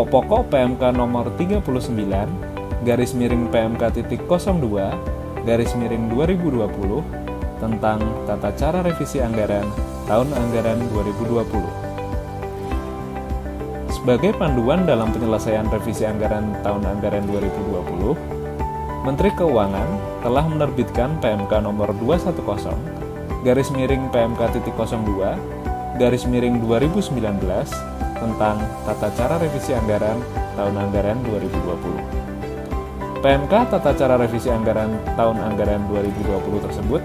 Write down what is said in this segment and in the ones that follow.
Pokok-pokok PMK nomor 39 garis miring PMK.02 garis miring 2020 tentang tata cara revisi anggaran tahun anggaran 2020. Sebagai panduan dalam penyelesaian revisi anggaran tahun anggaran 2020, Menteri Keuangan telah menerbitkan PMK nomor 210 garis miring PMK.02 garis miring 2019 tentang tata cara revisi anggaran tahun anggaran 2020. PMK tata cara revisi anggaran tahun anggaran 2020 tersebut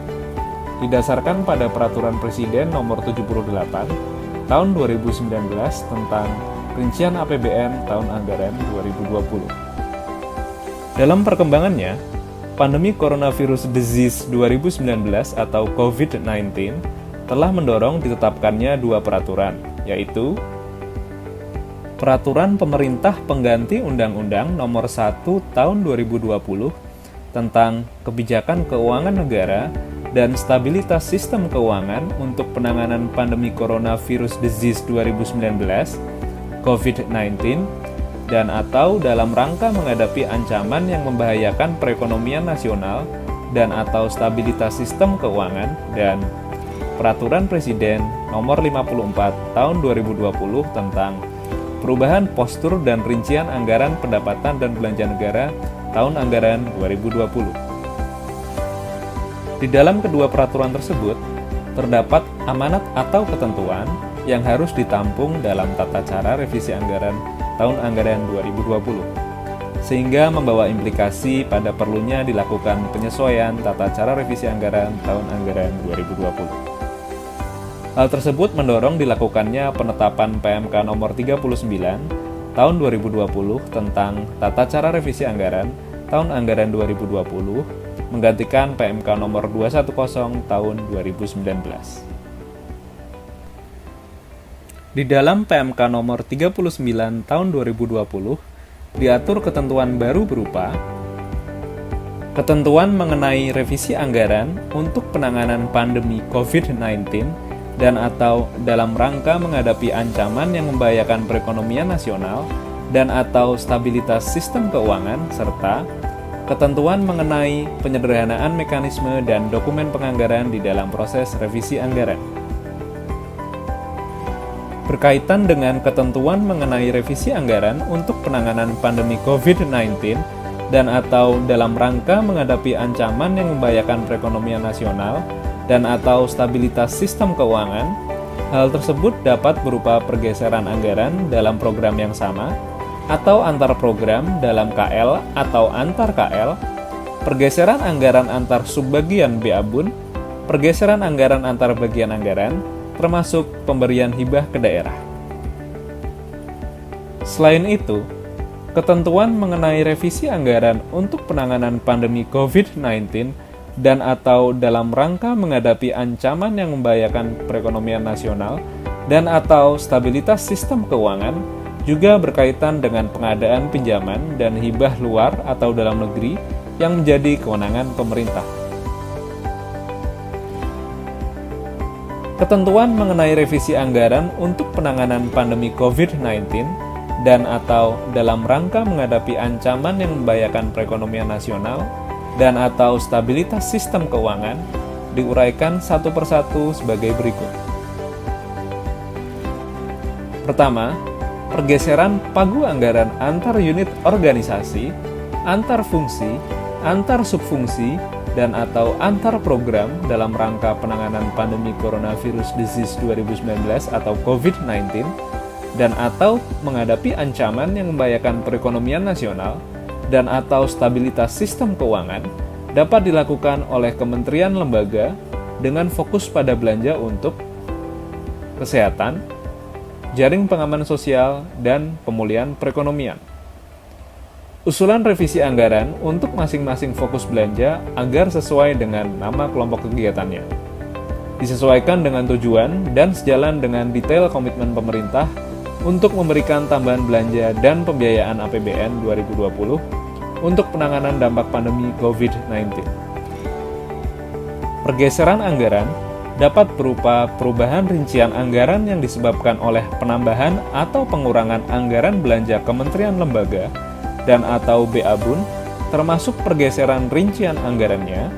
didasarkan pada Peraturan Presiden nomor 78 tahun 2019 tentang rincian APBN tahun anggaran 2020. Dalam perkembangannya, pandemi coronavirus disease 2019 atau COVID-19 telah mendorong ditetapkannya dua peraturan, yaitu Peraturan Pemerintah Pengganti Undang-Undang Nomor 1 Tahun 2020 tentang Kebijakan Keuangan Negara dan Stabilitas Sistem Keuangan untuk Penanganan Pandemi Coronavirus Disease 2019 COVID-19 dan atau dalam rangka menghadapi ancaman yang membahayakan perekonomian nasional dan atau stabilitas sistem keuangan dan Peraturan Presiden Nomor 54 Tahun 2020 tentang perubahan postur dan rincian anggaran pendapatan dan belanja negara tahun anggaran 2020. Di dalam kedua peraturan tersebut, terdapat amanat atau ketentuan yang harus ditampung dalam tata cara revisi anggaran tahun anggaran 2020, sehingga membawa implikasi pada perlunya dilakukan penyesuaian tata cara revisi anggaran tahun anggaran 2020. Hal tersebut mendorong dilakukannya penetapan PMK nomor 39 tahun 2020 tentang tata cara revisi anggaran tahun anggaran 2020 menggantikan PMK nomor 210 tahun 2019. Di dalam PMK nomor 39 tahun 2020 diatur ketentuan baru berupa ketentuan mengenai revisi anggaran untuk penanganan pandemi COVID-19 dan atau dalam rangka menghadapi ancaman yang membahayakan perekonomian nasional dan atau stabilitas sistem keuangan, serta ketentuan mengenai penyederhanaan mekanisme dan dokumen penganggaran di dalam proses revisi anggaran. Berkaitan dengan ketentuan mengenai revisi anggaran untuk penanganan pandemi COVID-19 dan atau dalam rangka menghadapi ancaman yang membahayakan perekonomian nasional dan atau stabilitas sistem keuangan, hal tersebut dapat berupa pergeseran anggaran dalam program yang sama, atau antar program dalam KL atau antar KL, pergeseran anggaran antar subbagian BABUN, pergeseran anggaran antar bagian anggaran, termasuk pemberian hibah ke daerah. Selain itu, ketentuan mengenai revisi anggaran untuk penanganan pandemi COVID-19 dan atau dalam rangka menghadapi ancaman yang membahayakan perekonomian nasional dan atau stabilitas sistem keuangan juga berkaitan dengan pengadaan pinjaman dan hibah luar atau dalam negeri yang menjadi kewenangan pemerintah. Ketentuan mengenai revisi anggaran untuk penanganan pandemi COVID-19 dan atau dalam rangka menghadapi ancaman yang membahayakan perekonomian nasional dan atau stabilitas sistem keuangan diuraikan satu persatu sebagai berikut. Pertama, pergeseran pagu anggaran antar unit organisasi, antar fungsi, antar subfungsi, dan atau antar program dalam rangka penanganan pandemi coronavirus disease 2019 atau COVID-19 dan atau menghadapi ancaman yang membahayakan perekonomian nasional dan atau stabilitas sistem keuangan dapat dilakukan oleh kementerian lembaga dengan fokus pada belanja untuk kesehatan, jaring pengaman sosial, dan pemulihan perekonomian. Usulan revisi anggaran untuk masing-masing fokus belanja agar sesuai dengan nama kelompok kegiatannya. Disesuaikan dengan tujuan dan sejalan dengan detail komitmen pemerintah untuk memberikan tambahan belanja dan pembiayaan APBN 2020 untuk penanganan dampak pandemi COVID-19. Pergeseran anggaran dapat berupa perubahan rincian anggaran yang disebabkan oleh penambahan atau pengurangan anggaran belanja kementerian lembaga dan atau BABUN, termasuk pergeseran rincian anggarannya,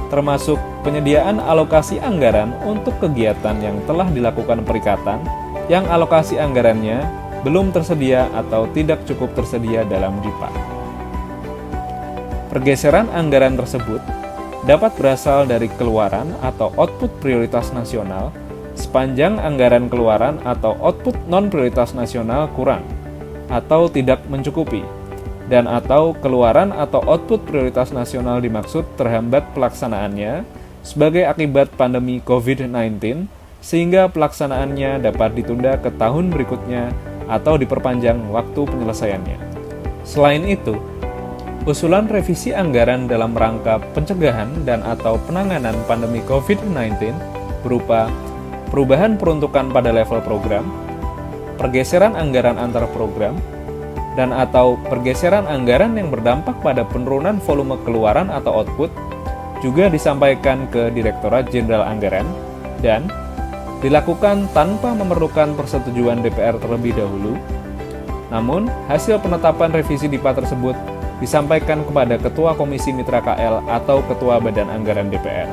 termasuk penyediaan alokasi anggaran untuk kegiatan yang telah dilakukan perikatan yang alokasi anggarannya belum tersedia atau tidak cukup tersedia dalam DIPA. Pergeseran anggaran tersebut dapat berasal dari keluaran atau output prioritas nasional sepanjang anggaran keluaran atau output non-prioritas nasional kurang atau tidak mencukupi, dan atau keluaran atau output prioritas nasional dimaksud terhambat pelaksanaannya sebagai akibat pandemi COVID-19 sehingga pelaksanaannya dapat ditunda ke tahun berikutnya atau diperpanjang waktu penyelesaiannya. Selain itu, usulan revisi anggaran dalam rangka pencegahan dan atau penanganan pandemi COVID-19 berupa perubahan peruntukan pada level program, pergeseran anggaran antar program, dan atau pergeseran anggaran yang berdampak pada penurunan volume keluaran atau output juga disampaikan ke Direktorat Jenderal Anggaran dan dilakukan tanpa memerlukan persetujuan DPR terlebih dahulu. Namun, hasil penetapan revisi DIPA tersebut disampaikan kepada Ketua Komisi Mitra KL atau Ketua Badan Anggaran DPR.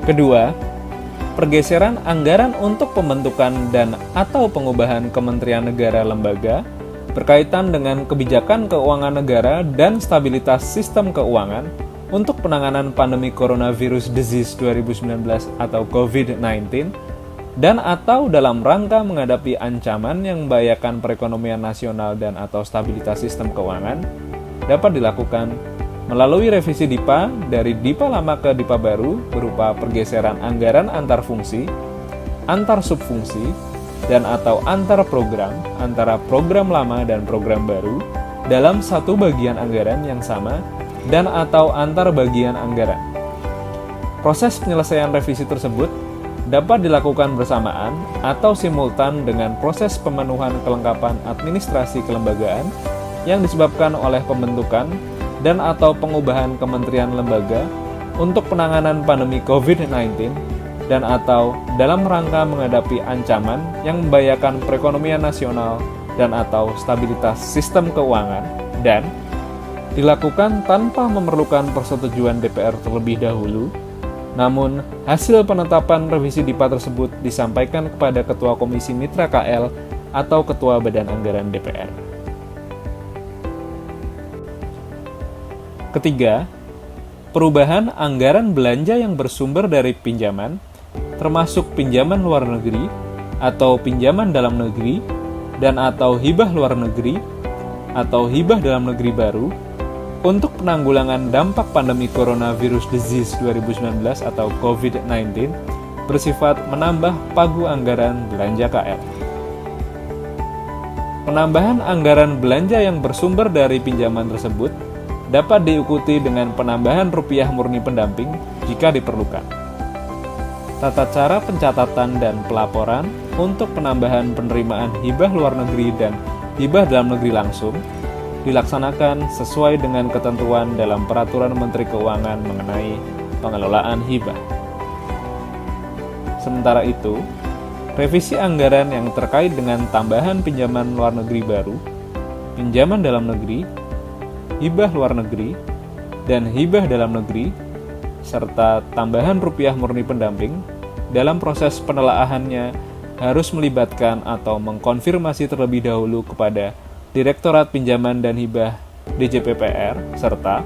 Kedua, pergeseran anggaran untuk pembentukan dan atau pengubahan kementerian negara lembaga berkaitan dengan kebijakan keuangan negara dan stabilitas sistem keuangan untuk penanganan pandemi coronavirus disease 2019 atau COVID-19 dan atau dalam rangka menghadapi ancaman yang membahayakan perekonomian nasional dan atau stabilitas sistem keuangan dapat dilakukan melalui revisi DIPA dari DIPA lama ke DIPA baru berupa pergeseran anggaran antar fungsi, antar subfungsi, dan atau antar program antara program lama dan program baru dalam satu bagian anggaran yang sama dan atau antar bagian anggaran. Proses penyelesaian revisi tersebut dapat dilakukan bersamaan atau simultan dengan proses pemenuhan kelengkapan administrasi kelembagaan yang disebabkan oleh pembentukan dan atau pengubahan kementerian lembaga untuk penanganan pandemi COVID-19 dan atau dalam rangka menghadapi ancaman yang membahayakan perekonomian nasional dan atau stabilitas sistem keuangan dan dilakukan tanpa memerlukan persetujuan DPR terlebih dahulu. Namun, hasil penetapan revisi DIPA tersebut disampaikan kepada Ketua Komisi Mitra KL atau Ketua Badan Anggaran DPR. Ketiga, perubahan anggaran belanja yang bersumber dari pinjaman, termasuk pinjaman luar negeri atau pinjaman dalam negeri dan atau hibah luar negeri atau hibah dalam negeri baru, untuk penanggulangan dampak pandemi coronavirus disease 2019 atau COVID-19 bersifat menambah pagu anggaran belanja KL. Penambahan anggaran belanja yang bersumber dari pinjaman tersebut dapat diikuti dengan penambahan rupiah murni pendamping jika diperlukan. Tata cara pencatatan dan pelaporan untuk penambahan penerimaan hibah luar negeri dan hibah dalam negeri langsung dilaksanakan sesuai dengan ketentuan dalam Peraturan Menteri Keuangan mengenai pengelolaan hibah. Sementara itu, revisi anggaran yang terkait dengan tambahan pinjaman luar negeri baru, pinjaman dalam negeri, hibah luar negeri, dan hibah dalam negeri, serta tambahan rupiah murni pendamping dalam proses penelaahannya harus melibatkan atau mengkonfirmasi terlebih dahulu kepada Direktorat Pinjaman dan Hibah DJPPR, serta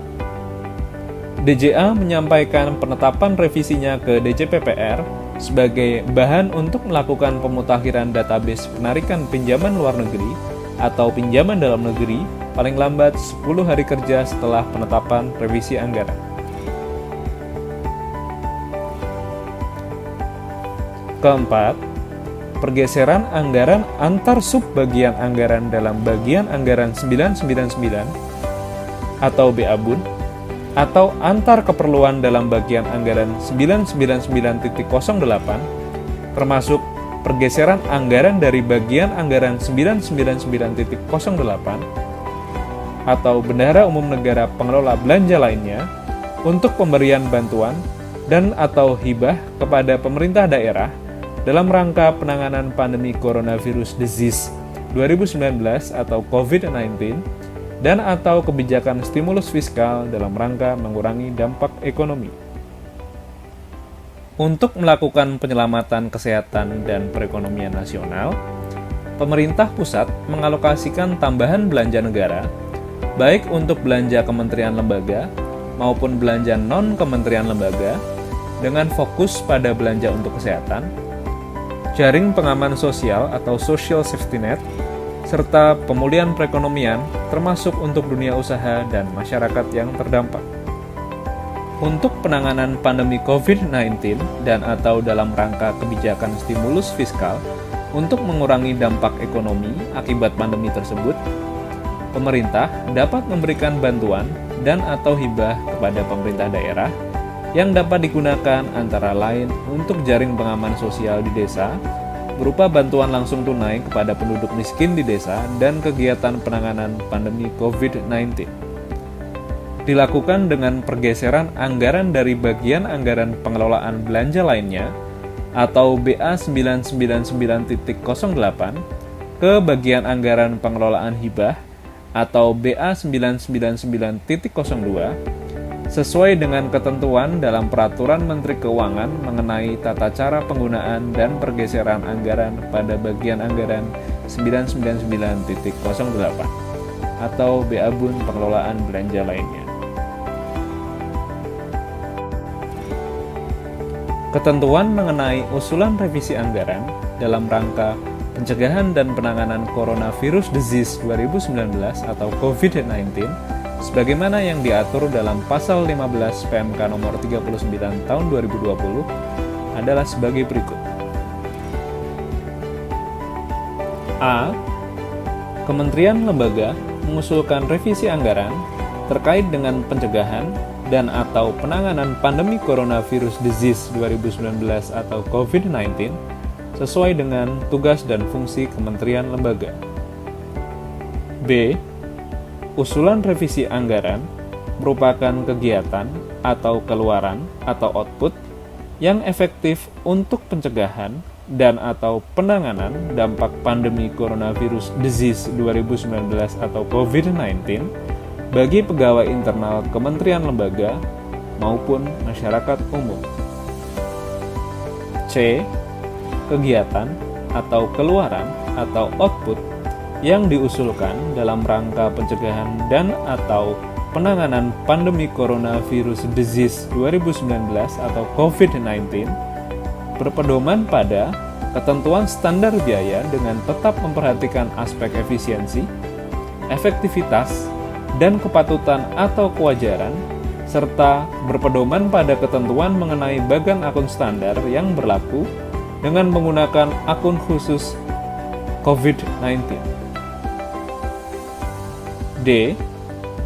DJA menyampaikan penetapan revisinya ke DJPPR sebagai bahan untuk melakukan pemutakhiran database penarikan pinjaman luar negeri atau pinjaman dalam negeri paling lambat 10 hari kerja setelah penetapan revisi anggaran. Keempat, pergeseran anggaran antar subbagian anggaran dalam bagian anggaran 999 atau BABUN atau antar keperluan dalam bagian anggaran 999.08 termasuk pergeseran anggaran dari bagian anggaran 999.08 atau bendahara umum negara pengelola belanja lainnya untuk pemberian bantuan dan atau hibah kepada pemerintah daerah dalam rangka penanganan pandemi coronavirus disease 2019 atau COVID-19 dan atau kebijakan stimulus fiskal dalam rangka mengurangi dampak ekonomi. Untuk melakukan penyelamatan kesehatan dan perekonomian nasional, pemerintah pusat mengalokasikan tambahan belanja negara, baik untuk belanja kementerian lembaga maupun belanja non-kementerian lembaga, dengan fokus pada belanja untuk kesehatan, jaring pengaman sosial atau social safety net, serta pemulihan perekonomian termasuk untuk dunia usaha dan masyarakat yang terdampak. Untuk penanganan pandemi COVID-19 dan atau dalam rangka kebijakan stimulus fiskal untuk mengurangi dampak ekonomi akibat pandemi tersebut, pemerintah dapat memberikan bantuan dan atau hibah kepada pemerintah daerah yang dapat digunakan antara lain untuk jaring pengaman sosial di desa, berupa bantuan langsung tunai kepada penduduk miskin di desa dan kegiatan penanganan pandemi COVID-19. Dilakukan dengan pergeseran anggaran dari bagian anggaran pengelolaan belanja lainnya atau BA 999.08 ke bagian anggaran pengelolaan hibah atau BA 999.02 sesuai dengan ketentuan dalam Peraturan Menteri Keuangan mengenai tata cara penggunaan dan pergeseran anggaran pada bagian anggaran 999.08 atau BA-BUN pengelolaan belanja lainnya. Ketentuan mengenai usulan revisi anggaran dalam rangka pencegahan dan penanganan coronavirus disease 2019 atau COVID-19 sebagaimana yang diatur dalam pasal 15 PMK nomor 39 tahun 2020 adalah sebagai berikut. A. Kementerian lembaga mengusulkan revisi anggaran terkait dengan pencegahan dan atau penanganan pandemi coronavirus disease 2019 atau COVID-19 sesuai dengan tugas dan fungsi kementerian lembaga. B. Usulan revisi anggaran merupakan kegiatan atau keluaran atau output yang efektif untuk pencegahan dan atau penanganan dampak pandemi coronavirus disease 2019 atau COVID-19 bagi pegawai internal kementerian lembaga maupun masyarakat umum. C. Kegiatan atau keluaran atau output yang diusulkan dalam rangka pencegahan dan atau penanganan pandemi coronavirus disease 2019 atau COVID-19 berpedoman pada ketentuan standar biaya dengan tetap memperhatikan aspek efisiensi, efektivitas, dan kepatutan atau kewajaran, serta berpedoman pada ketentuan mengenai bagan akun standar yang berlaku dengan menggunakan akun khusus COVID-19. D.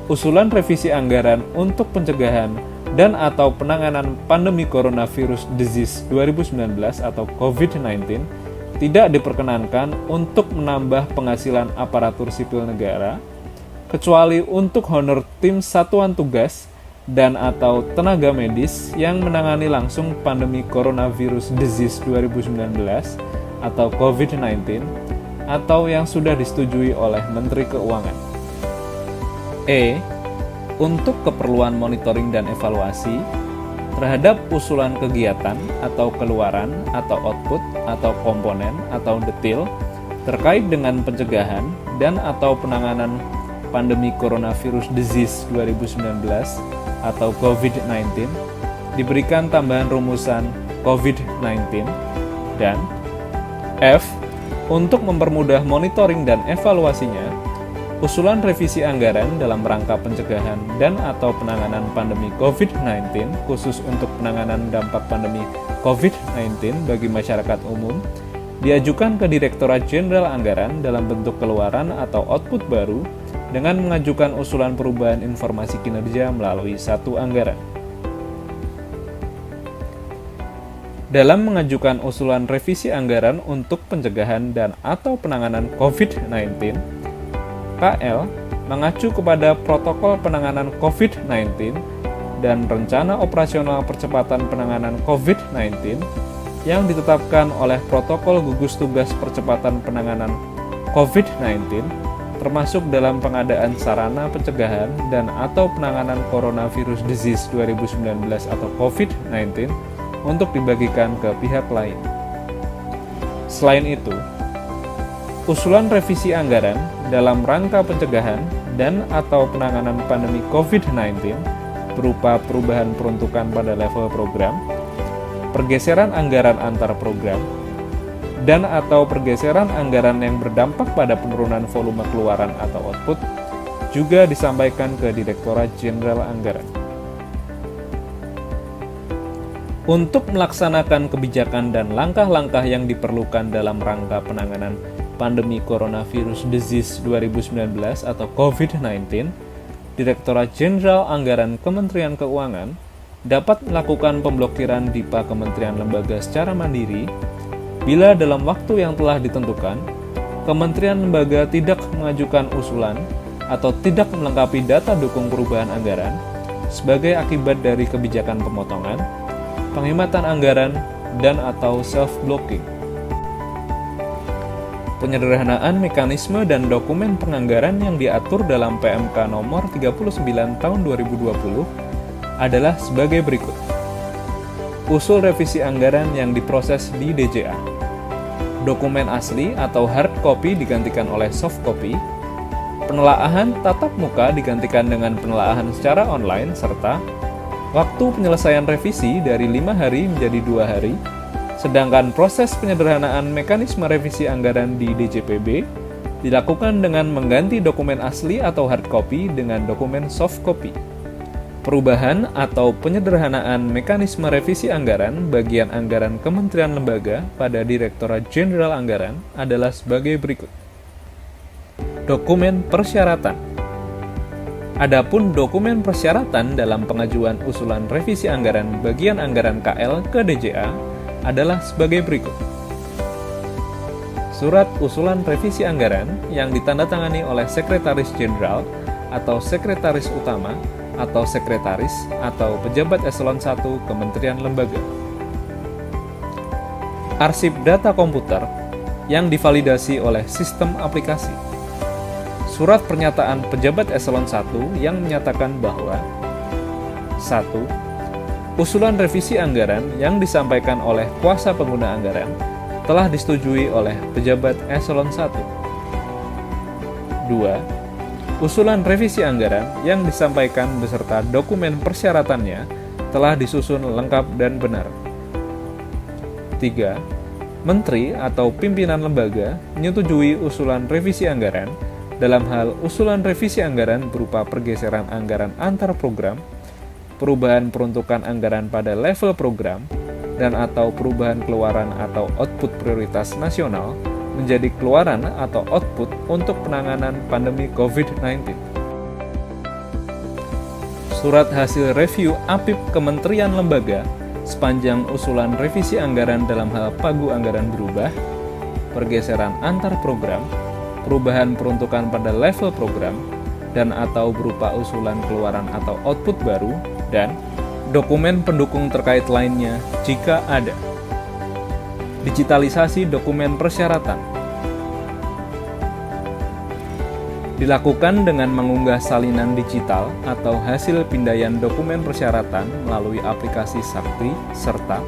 Usulan revisi anggaran untuk pencegahan dan atau penanganan pandemi coronavirus disease 2019 atau COVID-19 tidak diperkenankan untuk menambah penghasilan aparatur sipil negara, kecuali untuk honor tim satuan tugas dan atau tenaga medis yang menangani langsung pandemi coronavirus disease 2019 atau COVID-19 atau yang sudah disetujui oleh Menteri Keuangan. E. Untuk keperluan monitoring dan evaluasi terhadap usulan kegiatan atau keluaran atau output atau komponen atau detail terkait dengan pencegahan dan atau penanganan pandemi coronavirus disease 2019 atau COVID-19 diberikan tambahan rumusan COVID-19 dan F. Untuk mempermudah monitoring dan evaluasinya, usulan revisi anggaran dalam rangka pencegahan dan atau penanganan pandemi COVID-19 khusus untuk penanganan dampak pandemi COVID-19 bagi masyarakat umum diajukan ke Direktorat Jenderal Anggaran dalam bentuk keluaran atau output baru dengan mengajukan usulan perubahan informasi kinerja melalui satu anggaran. Dalam mengajukan usulan revisi anggaran untuk pencegahan dan atau penanganan COVID-19, KL mengacu kepada protokol penanganan COVID-19 dan Rencana Operasional Percepatan Penanganan COVID-19 yang ditetapkan oleh Protokol Gugus Tugas Percepatan Penanganan COVID-19, termasuk dalam pengadaan sarana pencegahan dan atau penanganan Coronavirus Disease 2019 atau COVID-19 untuk dibagikan ke pihak lain. Selain itu, usulan revisi anggaran dalam rangka pencegahan dan atau penanganan pandemi COVID-19 berupa perubahan peruntukan pada level program, pergeseran anggaran antar program, dan atau pergeseran anggaran yang berdampak pada penurunan volume keluaran atau output juga disampaikan ke Direktorat Jenderal Anggaran. Untuk melaksanakan kebijakan dan langkah-langkah yang diperlukan dalam rangka penanganan pandemi Coronavirus Disease 2019 atau COVID-19, Direktorat Jenderal Anggaran Kementerian Keuangan dapat melakukan pemblokiran DIPA Kementerian Lembaga secara mandiri bila dalam waktu yang telah ditentukan, Kementerian Lembaga tidak mengajukan usulan atau tidak melengkapi data dukung perubahan anggaran sebagai akibat dari kebijakan pemotongan, penghematan anggaran, dan atau self-blocking. Penyederhanaan mekanisme dan dokumen penganggaran yang diatur dalam PMK nomor 39 tahun 2020 adalah sebagai berikut. Usul revisi anggaran yang diproses di DJA. Dokumen asli atau hard copy digantikan oleh soft copy. Penelaahan tatap muka digantikan dengan penelaahan secara online serta waktu penyelesaian revisi dari 5 hari menjadi 2 hari. Sedangkan proses penyederhanaan mekanisme revisi anggaran di DJPB dilakukan dengan mengganti dokumen asli atau hard copy dengan dokumen soft copy. Perubahan atau penyederhanaan mekanisme revisi anggaran bagian anggaran Kementerian Lembaga pada Direktorat Jenderal Anggaran adalah sebagai berikut. Dokumen persyaratan. Adapun dokumen persyaratan dalam pengajuan usulan revisi anggaran bagian anggaran KL ke DJA adalah sebagai berikut. Surat usulan revisi anggaran yang ditandatangani oleh Sekretaris Jenderal atau Sekretaris Utama atau Sekretaris atau Pejabat Eselon 1 Kementerian Lembaga. Arsip data komputer yang divalidasi oleh sistem aplikasi. Surat pernyataan Pejabat Eselon 1 yang menyatakan bahwa 1. Usulan revisi anggaran yang disampaikan oleh kuasa pengguna anggaran telah disetujui oleh Pejabat Eselon 1. 2. Usulan revisi anggaran yang disampaikan beserta dokumen persyaratannya telah disusun lengkap dan benar. 3. Menteri atau pimpinan lembaga menyetujui usulan revisi anggaran dalam hal usulan revisi anggaran berupa pergeseran anggaran antar program, perubahan peruntukan anggaran pada level program, dan atau perubahan keluaran atau output prioritas nasional menjadi keluaran atau output untuk penanganan pandemi COVID-19. Surat hasil review APIP Kementerian Lembaga sepanjang usulan revisi anggaran dalam hal pagu anggaran berubah, pergeseran antar program, perubahan peruntukan pada level program, dan atau berupa usulan keluaran atau output baru, dan dokumen pendukung terkait lainnya jika ada. Digitalisasi dokumen persyaratan dilakukan dengan mengunggah salinan digital atau hasil pindaian dokumen persyaratan melalui aplikasi Sakti serta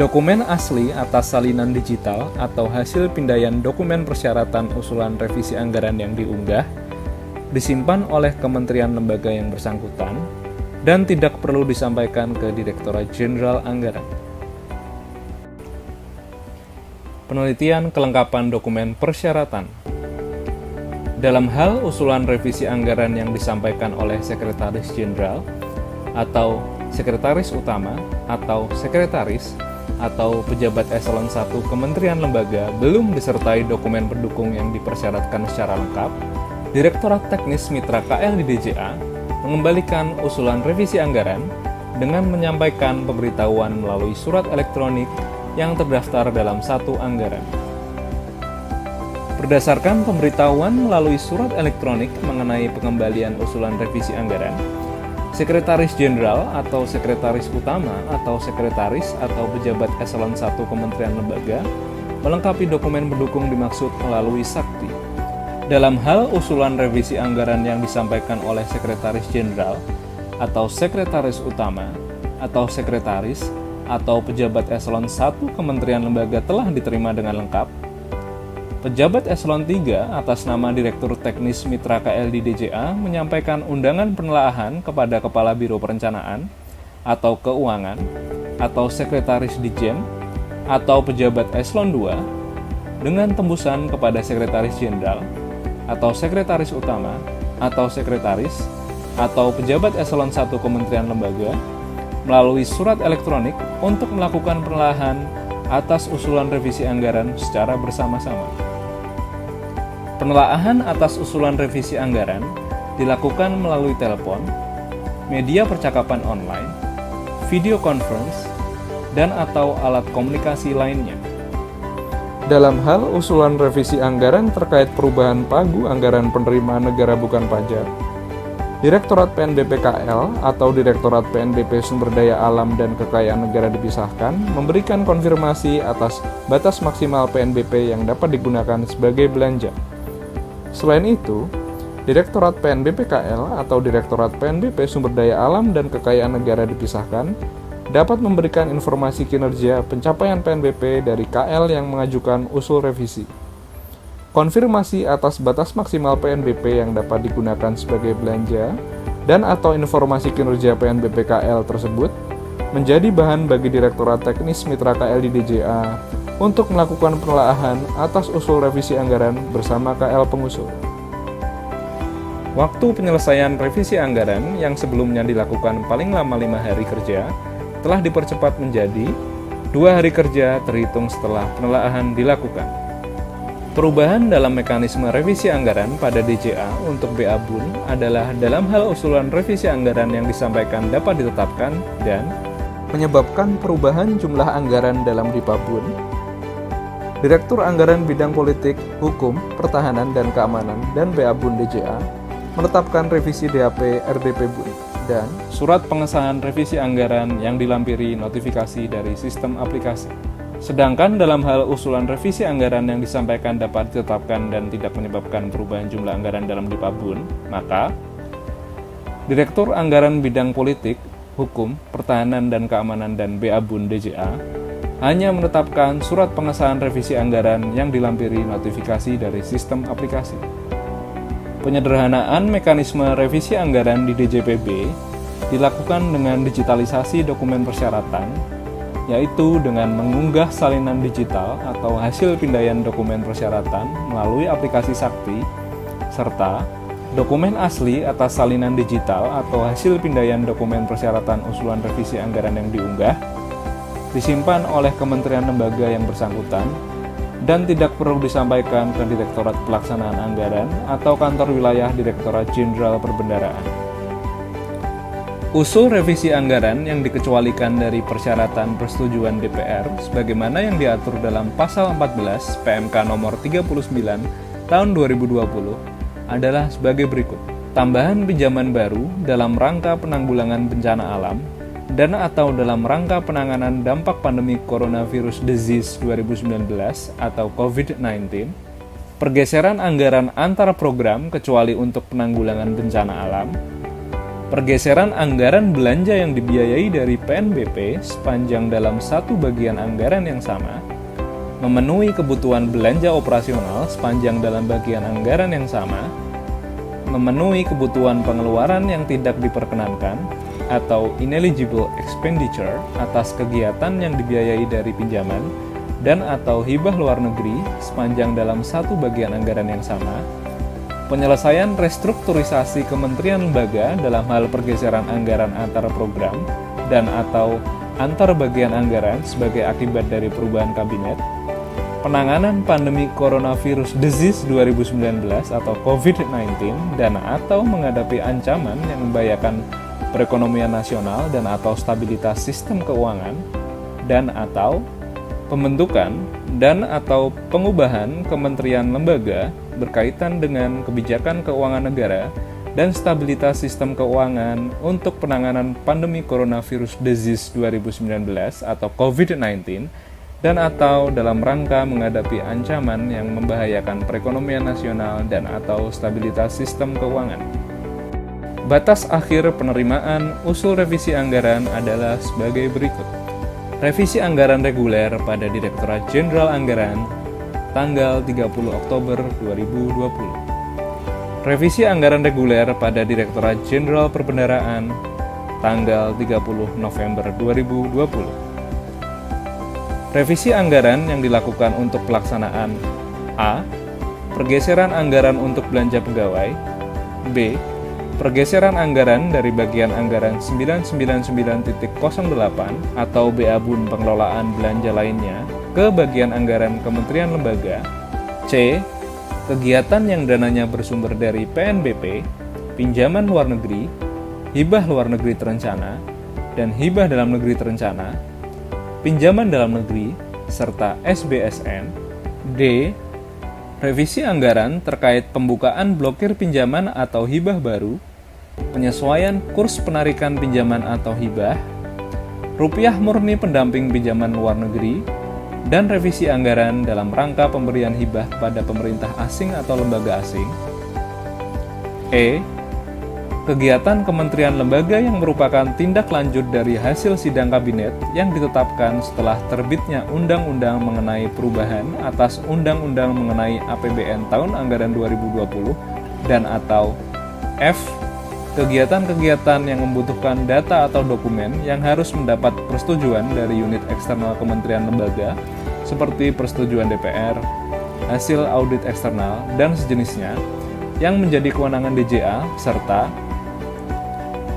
dokumen asli atas salinan digital atau hasil pindaian dokumen persyaratan usulan revisi anggaran yang diunggah disimpan oleh kementerian lembaga yang bersangkutan dan tidak perlu disampaikan ke Direktorat Jenderal Anggaran. Penelitian kelengkapan dokumen persyaratan. Dalam hal usulan revisi anggaran yang disampaikan oleh Sekretaris Jenderal atau Sekretaris Utama atau Sekretaris atau Pejabat Eselon 1 Kementerian Lembaga belum disertai dokumen pendukung yang dipersyaratkan secara lengkap, Direktorat Teknis Mitra KL di DJA mengembalikan usulan revisi anggaran dengan menyampaikan pemberitahuan melalui surat elektronik yang terdaftar dalam satu anggaran. Berdasarkan pemberitahuan melalui surat elektronik mengenai pengembalian usulan revisi anggaran, Sekretaris Jenderal atau Sekretaris Utama atau Sekretaris atau pejabat eselon 1 Kementerian Lembaga melengkapi dokumen pendukung dimaksud melalui sakti. Dalam hal usulan revisi anggaran yang disampaikan oleh Sekretaris Jenderal atau Sekretaris Utama atau Sekretaris atau pejabat eselon 1 Kementerian Lembaga telah diterima dengan lengkap, pejabat eselon 3 atas nama Direktur Teknis Mitra KL di DJA menyampaikan undangan penelaahan kepada Kepala Biro Perencanaan atau Keuangan atau Sekretaris Ditjen atau pejabat eselon 2 dengan tembusan kepada Sekretaris Jenderal atau Sekretaris Utama atau Sekretaris atau pejabat eselon 1 Kementerian Lembaga melalui surat elektronik untuk melakukan penelaahan atas usulan revisi anggaran secara bersama-sama. Penelaahan atas usulan revisi anggaran dilakukan melalui telepon, media percakapan online, video conference, dan atau alat komunikasi lainnya. Dalam hal usulan revisi anggaran terkait perubahan pagu anggaran penerimaan negara bukan pajak, Direktorat PNBP KL atau Direktorat PNBP Sumber Daya Alam dan Kekayaan Negara dipisahkan memberikan konfirmasi atas batas maksimal PNBP yang dapat digunakan sebagai belanja. Selain itu, Direktorat PNBP KL atau Direktorat PNBP Sumber Daya Alam dan Kekayaan Negara dipisahkan dapat memberikan informasi kinerja pencapaian PNBP dari KL yang mengajukan usul revisi. Konfirmasi atas batas maksimal PNBP yang dapat digunakan sebagai belanja dan atau informasi kinerja PNBP KL tersebut menjadi bahan bagi Direktorat Teknis Mitra KL di DJA untuk melakukan penelaahan atas usul revisi anggaran bersama KL pengusul. Waktu penyelesaian revisi anggaran yang sebelumnya dilakukan paling lama 5 hari kerja telah dipercepat menjadi 2 hari kerja terhitung setelah penelaahan dilakukan. Perubahan dalam mekanisme revisi anggaran pada DJA untuk BA BUN adalah dalam hal usulan revisi anggaran yang disampaikan dapat ditetapkan dan menyebabkan perubahan jumlah anggaran dalam DIPA BUN. Direktur Anggaran Bidang Politik, Hukum, Pertahanan, dan Keamanan dan BA BUN DJA menetapkan revisi DAP RDP BUN dan surat pengesahan revisi anggaran yang dilampiri notifikasi dari sistem aplikasi. Sedangkan dalam hal usulan revisi anggaran yang disampaikan dapat ditetapkan dan tidak menyebabkan perubahan jumlah anggaran dalam DIPA BUN, maka Direktur Anggaran Bidang Politik, Hukum, Pertahanan, dan Keamanan dan BA BUN DJA hanya menetapkan surat pengesahan revisi anggaran yang dilampiri notifikasi dari sistem aplikasi. Penyederhanaan mekanisme revisi anggaran di DJPB dilakukan dengan digitalisasi dokumen persyaratan, yaitu dengan mengunggah salinan digital atau hasil pindaian dokumen persyaratan melalui aplikasi Sakti, serta dokumen asli atas salinan digital atau hasil pindaian dokumen persyaratan usulan revisi anggaran yang diunggah, disimpan oleh kementerian lembaga yang bersangkutan dan tidak perlu disampaikan ke Direktorat Pelaksanaan Anggaran atau kantor wilayah Direktorat Jenderal Perbendaraan. Usul revisi anggaran yang dikecualikan dari persyaratan persetujuan DPR sebagaimana yang diatur dalam Pasal 14 PMK nomor 39 tahun 2020 adalah sebagai berikut. Tambahan pinjaman baru dalam rangka penanggulangan bencana alam dan atau dalam rangka penanganan dampak pandemi coronavirus disease 2019 atau COVID-19, pergeseran anggaran antar program kecuali untuk penanggulangan bencana alam, pergeseran anggaran belanja yang dibiayai dari PNBP sepanjang dalam satu bagian anggaran yang sama, memenuhi kebutuhan belanja operasional sepanjang dalam bagian anggaran yang sama, memenuhi kebutuhan pengeluaran yang tidak diperkenankan, atau ineligible expenditure atas kegiatan yang dibiayai dari pinjaman dan atau hibah luar negeri sepanjang dalam satu bagian anggaran yang sama, penyelesaian restrukturisasi kementerian lembaga dalam hal pergeseran anggaran antar program dan atau antar bagian anggaran sebagai akibat dari perubahan kabinet, penanganan pandemi coronavirus disease 2019 atau COVID-19 dan atau menghadapi ancaman yang membahayakan perekonomian nasional dan atau stabilitas sistem keuangan dan atau pembentukan dan atau pengubahan kementerian lembaga berkaitan dengan kebijakan keuangan negara dan stabilitas sistem keuangan untuk penanganan pandemi coronavirus disease 2019 atau COVID-19 dan atau dalam rangka menghadapi ancaman yang membahayakan perekonomian nasional dan atau stabilitas sistem keuangan. Batas akhir penerimaan usul revisi anggaran adalah sebagai berikut. Revisi anggaran reguler pada Direktorat Jenderal Anggaran tanggal 30 Oktober 2020. Revisi anggaran reguler pada Direktorat Jenderal Perbendaharaan tanggal 30 November 2020. Revisi anggaran yang dilakukan untuk pelaksanaan A. Pergeseran anggaran untuk belanja pegawai. B. Pergeseran anggaran dari bagian anggaran 999.08 atau BA-Bun pengelolaan belanja lainnya ke bagian anggaran kementerian lembaga. C. Kegiatan yang dananya bersumber dari PNBP, pinjaman luar negeri, hibah luar negeri terencana, dan hibah dalam negeri terencana, pinjaman dalam negeri, serta SBSN. D. Revisi anggaran terkait pembukaan blokir pinjaman atau hibah baru, penyesuaian kurs penarikan pinjaman atau hibah, rupiah murni pendamping pinjaman luar negeri, dan revisi anggaran dalam rangka pemberian hibah pada pemerintah asing atau lembaga asing. E. Kegiatan kementerian lembaga yang merupakan tindak lanjut dari hasil sidang kabinet yang ditetapkan setelah terbitnya undang-undang mengenai perubahan atas undang-undang mengenai APBN tahun anggaran 2020 dan atau F. Kegiatan-kegiatan yang membutuhkan data atau dokumen yang harus mendapat persetujuan dari unit eksternal kementerian lembaga seperti persetujuan DPR, hasil audit eksternal, dan sejenisnya yang menjadi kewenangan DJA, serta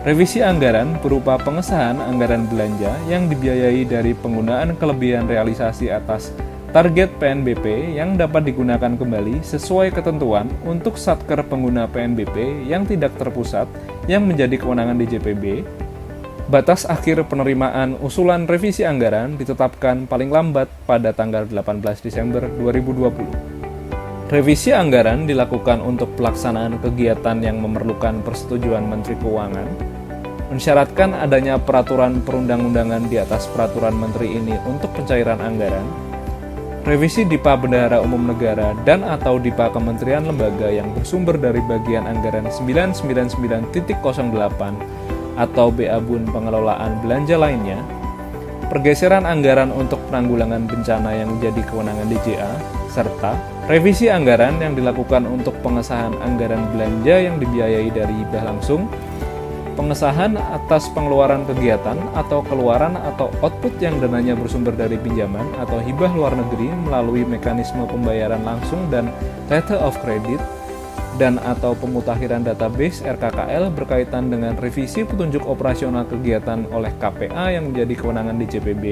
revisi anggaran berupa pengesahan anggaran belanja yang dibiayai dari penggunaan kelebihan realisasi atas target PNBP yang dapat digunakan kembali sesuai ketentuan untuk satker pengguna PNBP yang tidak terpusat yang menjadi kewenangan DJPB. Batas akhir penerimaan usulan revisi anggaran ditetapkan paling lambat pada tanggal 18 Desember 2020. Revisi anggaran dilakukan untuk pelaksanaan kegiatan yang memerlukan persetujuan Menteri Keuangan, mensyaratkan adanya peraturan perundang-undangan di atas peraturan Menteri ini untuk pencairan anggaran, revisi DIPA Bendahara Umum Negara dan atau DIPA Kementerian Lembaga yang bersumber dari bagian anggaran 999.08 atau BA-Bun pengelolaan belanja lainnya, pergeseran anggaran untuk penanggulangan bencana yang menjadi kewenangan DJA, serta revisi anggaran yang dilakukan untuk pengesahan anggaran belanja yang dibiayai dari hibah langsung, pengesahan atas pengeluaran kegiatan atau keluaran atau output yang dananya bersumber dari pinjaman atau hibah luar negeri melalui mekanisme pembayaran langsung dan letter of credit, dan atau pemutakhiran database RKKL berkaitan dengan revisi petunjuk operasional kegiatan oleh KPA yang menjadi kewenangan DJPB.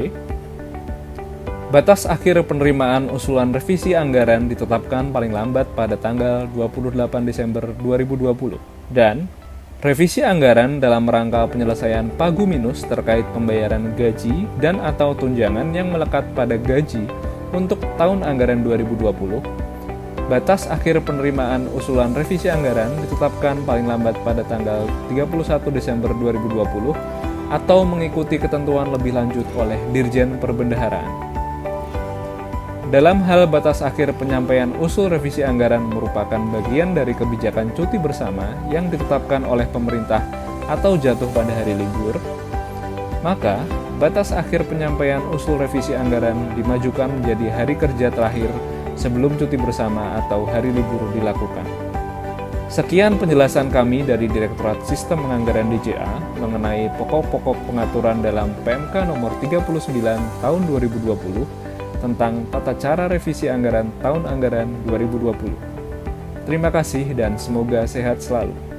Batas akhir penerimaan usulan revisi anggaran ditetapkan paling lambat pada tanggal 28 Desember 2020. Dan revisi anggaran dalam rangka penyelesaian pagu minus terkait pembayaran gaji dan atau tunjangan yang melekat pada gaji untuk tahun anggaran 2020. Batas akhir penerimaan usulan revisi anggaran ditetapkan paling lambat pada tanggal 31 Desember 2020 atau mengikuti ketentuan lebih lanjut oleh Dirjen Perbendaharaan. Dalam hal batas akhir penyampaian usul revisi anggaran merupakan bagian dari kebijakan cuti bersama yang ditetapkan oleh pemerintah atau jatuh pada hari libur, maka batas akhir penyampaian usul revisi anggaran dimajukan menjadi hari kerja terakhir sebelum cuti bersama atau hari libur dilakukan. Sekian penjelasan kami dari Direktorat Sistem Penganggaran DJA mengenai pokok-pokok pengaturan dalam PMK nomor 39 tahun 2020 tentang tata cara revisi anggaran tahun anggaran 2020. Terima kasih dan semoga sehat selalu.